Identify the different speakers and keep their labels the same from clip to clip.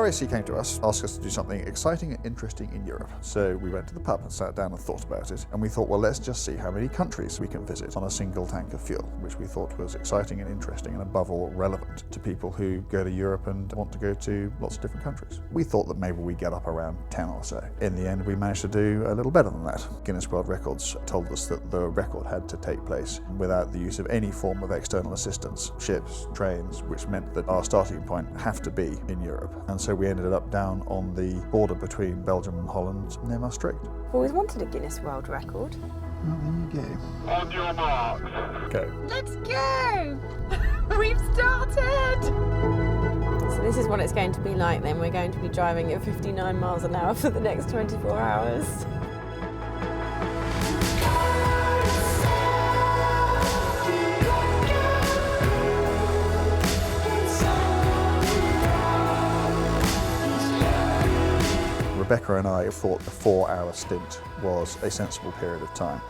Speaker 1: RAC came to us, asked us to do something exciting and interesting in Europe. So we went to the pub and sat down and thought about it. And we thought, well, let's just see how many countries we can visit on a single tank of fuel, which we thought was exciting and interesting and above all relevant to people who go to Europe and want to go to lots of different countries. We thought that maybe we'd get up around 10 or so. In the end, we managed to do a little better than that. Guinness World Records told us that the record had to take place without the use of any form of external assistance, ships, trains, which meant that our starting point have to be in Europe. And so we ended up down on the border between Belgium and Holland near Maastricht.
Speaker 2: Always wanted a Guinness World Record.
Speaker 1: Well, there you go.
Speaker 3: On your marks.
Speaker 1: Go.
Speaker 2: Let's go! We've started! So this is what it's going to be like then. We're going to be driving at 59 miles an hour for the next 24 hours.
Speaker 1: Rebecca and I thought the 4-hour stint was a sensible period of time.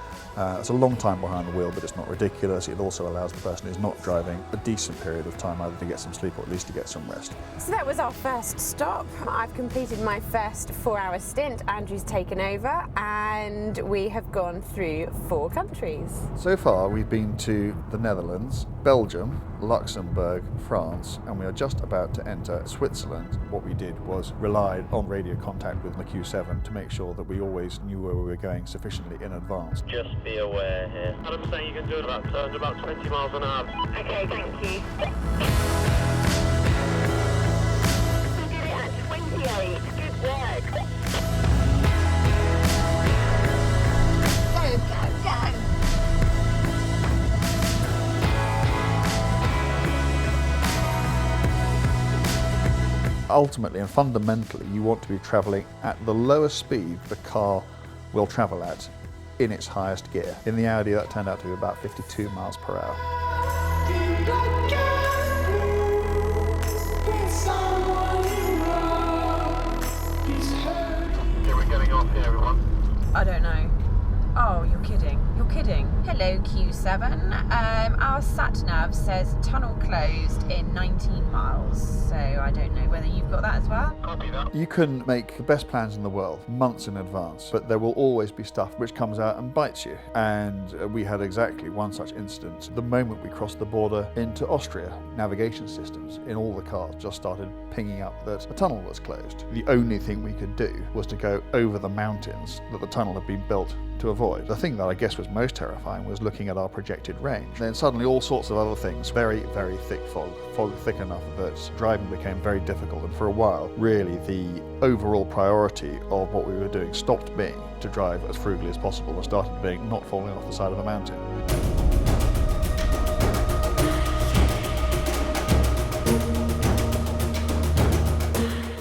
Speaker 1: It's a long time behind the wheel, but it's not ridiculous. It also allows the person who's not driving a decent period of time either to get some sleep or at least to get some rest.
Speaker 2: So that was our first stop. I've completed my first 4-hour stint. Andrew's taken over and we have gone through 4 countries.
Speaker 1: So far we've been to the Netherlands, Belgium, Luxembourg, France, and we are just about to enter Switzerland. What we did was relied on radio contact with MQ7 to make sure that we always knew where we were going sufficiently in advance.
Speaker 3: Just be aware here. I'm saying you can do it about 20 miles an hour.
Speaker 2: Okay, thank you.
Speaker 4: You did it at 28. Good work. Go, go, go.
Speaker 1: Ultimately and fundamentally, you want to be travelling at the lowest speed the car will travel at in its highest gear. In the Audi, that turned out to be about 52 miles per hour.
Speaker 3: Yeah, we're getting off here, everyone.
Speaker 2: I don't know. Oh, you're kidding. You're kidding. Hello, Q7. Our sat-nav says tunnel closed in 19 miles, so I don't know whether you've got that as well.
Speaker 3: Copy that.
Speaker 1: You can make the best plans in the world months in advance, but there will always be stuff which comes out and bites you. And we had exactly one such instance. The moment we crossed the border into Austria, navigation systems in all the cars just started pinging up that a tunnel was closed. The only thing we could do was to go over the mountains that the tunnel had been built to avoid. The thing that I guess was most terrifying was looking at our projected range. Then suddenly all sorts of other things, very, very thick fog thick enough that driving became very difficult, and for a while, really the overall priority of what we were doing stopped being to drive as frugally as possible and started being not falling off the side of a mountain.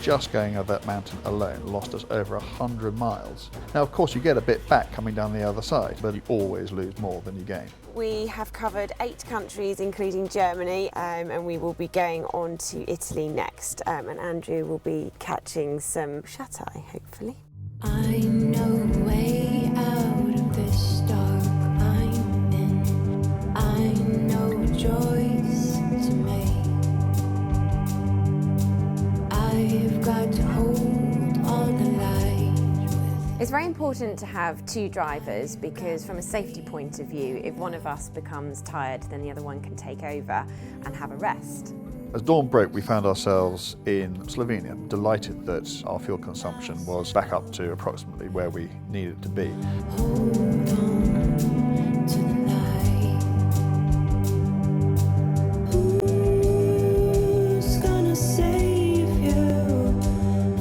Speaker 1: Just going up that mountain alone lost us over 100 miles. Now, of course, you get a bit back coming down the other side, but you always lose more than you gain.
Speaker 2: We have covered 8 countries, including Germany, and we will be going on to Italy next. And Andrew will be catching some shut-eye, hopefully.
Speaker 5: I know a way out of this dark I'm in. I know a choice to make. I've got to hold on the light.
Speaker 2: It's very important to have 2 drivers because from a safety point of view, if one of us becomes tired, then the other one can take over and have a rest.
Speaker 1: As dawn broke, we found ourselves in Slovenia, delighted that our fuel consumption was back up to approximately where we needed to be.
Speaker 5: Hold on to the light. Who's gonna save you?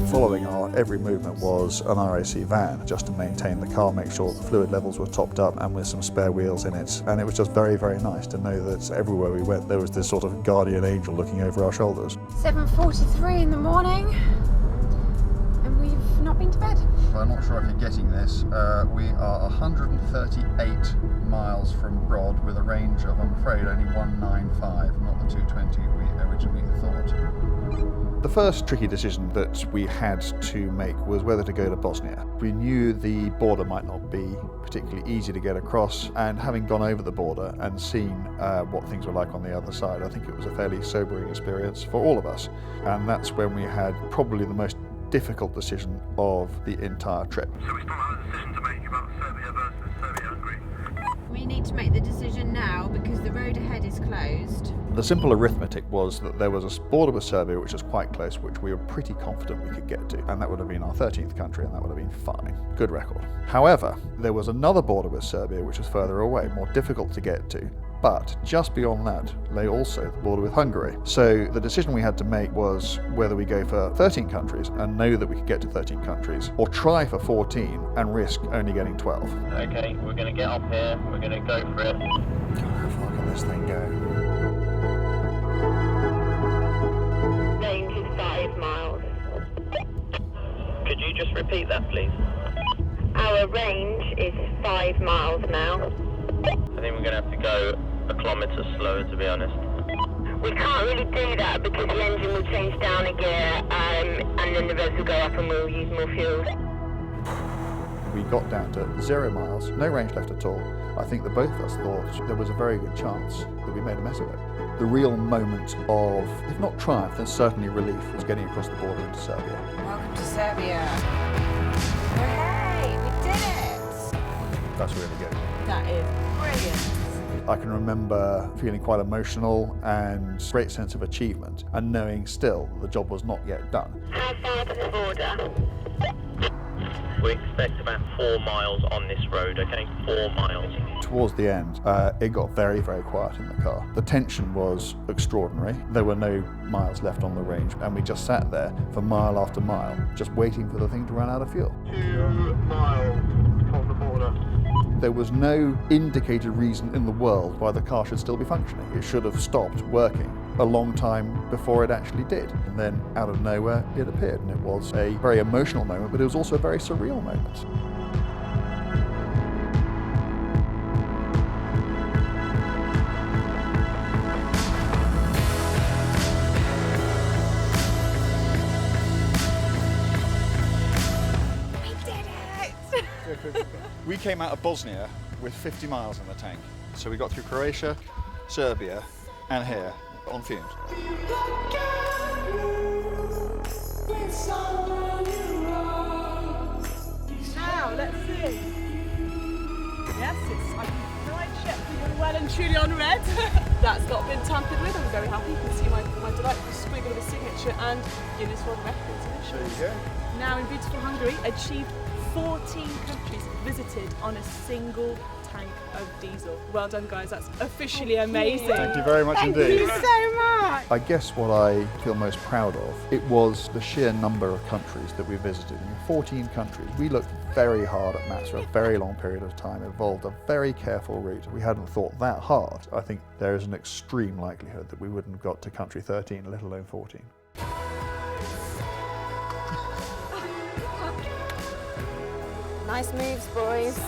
Speaker 1: Following our every movement was an RAC van, just to maintain the car, make sure the fluid levels were topped up and with some spare wheels in it. And it was just very, very nice to know that everywhere we went there was this sort of guardian angel looking over our shoulders.
Speaker 2: 7:43 in the morning and we've not been to bed.
Speaker 1: I'm not sure if you're getting this. We are 138 miles from Brod with a range of, I'm afraid, only 195, not the 220 we originally thought. The first tricky decision that we had to make was whether to go to Bosnia. We knew the border might not be particularly easy to get across, and having gone over the border and seen what things were like on the other side, I think it was a fairly sobering experience for all of us. And that's when we had probably the most difficult decision of the entire trip.
Speaker 3: So we still have a decision to make about Serbia versus Serbia-Hungary.
Speaker 2: We need to make the decision now because the road ahead is closed.
Speaker 1: The simple arithmetic was that there was a border with Serbia which was quite close, which we were pretty confident we could get to, and that would have been our 13th country, and that would have been fine. Good record. However, there was another border with Serbia which was further away, more difficult to get to, but just beyond that lay also the border with Hungary. So the decision we had to make was whether we go for 13 countries and know that we could get to 13 countries, or try for 14 and risk only getting 12.
Speaker 3: Okay, we're going to get up here, we're going to go for it.
Speaker 1: God, how far can this thing go?
Speaker 4: Range is 5 miles.
Speaker 3: Could you just repeat that, please?
Speaker 4: Our range is 5 miles now.
Speaker 3: I think we're going to have to go a kilometre slower, to be honest.
Speaker 4: We can't really do that because the engine will change down a gear and then the revs will go up and we'll use more fuel.
Speaker 1: We got down to 0 miles, no range left at all. I think that both of us thought there was a very good chance that we made a mess of it. The real moment of, if not triumph, then certainly relief was getting across the border into Serbia.
Speaker 2: Welcome to Serbia. Hooray! We did it!
Speaker 1: That's really good.
Speaker 2: That is brilliant.
Speaker 1: I can remember feeling quite emotional and great sense of achievement, and knowing still that the job was not yet done.
Speaker 4: How far to the border?
Speaker 3: We expect about 4 miles on this road, okay? 4 miles.
Speaker 1: Towards the end, it got very, very quiet in the car. The tension was extraordinary. There were no miles left on the range, and we just sat there for mile after mile, just waiting for the thing to run out of fuel.
Speaker 3: 2 miles from the border.
Speaker 1: There was no indicated reason in the world why the car should still be functioning. It should have stopped working a long time before it actually did. And then out of nowhere, it appeared. And it was a very emotional moment, but it was also a very surreal moment. We came out of Bosnia with 50 miles in the tank. So we got through Croatia, Serbia, and here on fumes.
Speaker 6: Now, let's see. Yes, I'm right ship. You're well and truly on red. That's not been tampered with. I'm very happy. You can see my delightful squiggle of a signature and Guinness World Records initials.
Speaker 1: There you go.
Speaker 6: Now in beautiful Hungary, achieved 14 countries visited on a single tank of diesel. Well done, guys. That's officially amazing.
Speaker 1: Thank you very much
Speaker 6: Thank
Speaker 1: indeed.
Speaker 6: you so much.
Speaker 1: I guess what I feel most proud of, it was the sheer number of countries that we visited. 14 countries. We looked very hard at maps for a very long period of time, involved a very careful route. We hadn't thought that hard. I think there is an extreme likelihood that we wouldn't have got to country 13, let alone 14.
Speaker 7: Nice moves, boys.